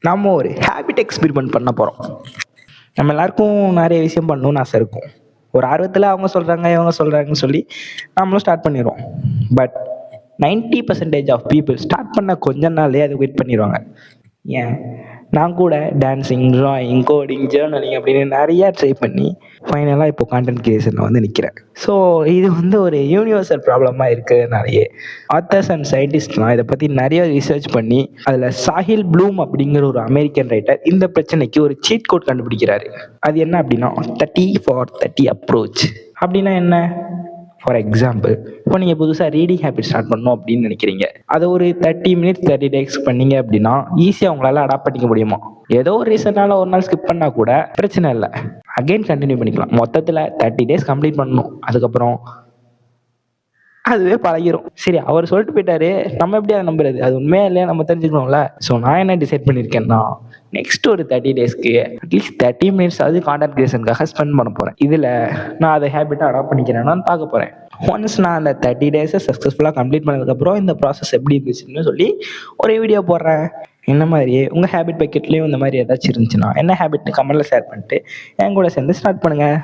நம்ம ஒரு habit experiment பண்ண போகிறோம். நம்ம எல்லாருக்கும் நிறைய விஷயம் பண்ணணும்னு ஆசை இருக்கும். ஒரு ஆர்வத்தில் அவங்க சொல்கிறாங்க இவங்க சொல்கிறாங்கன்னு சொல்லி நம்மளும் ஸ்டார்ட் பண்ணிடுவோம். பட் 90% ஆஃப் பீப்புள் ஸ்டார்ட் பண்ண கொஞ்ச நாள்லேயே அதை குவிட் பண்ணிடுவாங்க. ஏன்? நான் கூட டான்ஸிங், ட்ராயிங், கோடிங், ஜேர்னலிங் அப்படின்னு நிறையா ட்ரை பண்ணி ஃபைனலாக இப்போ கான்டென்ட் கிரியேஷனில் வந்து நிற்கிறேன். ஸோ இது வந்து ஒரு யூனிவர்சல் ப்ராப்ளமாக இருக்கிறதுனாலேயே ஆத்தர்ஸ் அண்ட் சயின்டிஸ்ட்லாம் இதை பற்றி நிறைய ரிசர்ச் பண்ணி அதில் சாஹில் ப்ளூம் அப்படிங்கிற ஒரு அமெரிக்கன் ரைட்டர் இந்த பிரச்சனைக்கு ஒரு சீட் கோட் கண்டுபிடிக்கிறாரு. அது என்ன அப்படின்னா 30-for-30 அப்ரோச். அப்படின்னா என்ன? ஃபார் எக்ஸாம்பிள், இப்போ நீங்கள் புதுசாக ரீடிங் ஹேபிட் ஸ்டார்ட் பண்ணணும் அப்படின்னு நினைக்கிறீங்க. அதை ஒரு 30 minutes 30 days பண்ணீங்க அப்படின்னா ஈஸியாக உங்களால் அடாப்ட் பண்ணிக்க முடியுமா? ஏதோ ஒரு ரீசனால ஒரு நாள் ஸ்கிப் பண்ணால் கூட பிரச்சனை இல்லை, அகைன் கண்டினியூ பண்ணிக்கலாம். மொத்தத்தில் 30 days கம்ப்ளீட் பண்ணணும். அதுக்கப்புறம் அதுவே பழகிரும். சரி, அவர் சொல்லிட்டு போயிட்டாரு, நம்ம எப்படி அதை நம்புறது? அது உண்மையா இல்லையா நம்ம தெரிஞ்சுக்கணும்ல. ஸோ நான் என்ன டிசைட் பண்ணியிருக்கேன்னா, நெக்ஸ்ட் ஒரு 30 daysக்கு அட்லீஸ்ட் 30 minutes அது கான்டென்ட் கிரியேஷனுக்காக ஸ்பெண்ட் பண்ண போகிறேன். இதில் நான் அதை ஹேபிட்டாக அடாப்ட் பண்ணிக்கிறேன்னு பார்க்க போகிறேன். ஒன்ஸ் நான் அந்த 30 days சக்ஸஸ்ஃபுல்லாக கம்ப்ளீட் பண்ணதுக்கப்புறம் இந்த ப்ராசஸ் எப்படி இருந்துச்சுன்னு சொல்லி ஒரு வீடியோ போடுறேன். இந்த மாதிரியே உங்கள் ஹேபிட் பக்கெட்லேயும் இந்த மாதிரி ஏதாச்சும் இருந்துச்சுன்னா என்ன ஹேபிட்னு கமெண்ட்டில் ஷேர் பண்ணிட்டு என் கூட சேர்ந்து ஸ்டார்ட் பண்ணுங்கள்.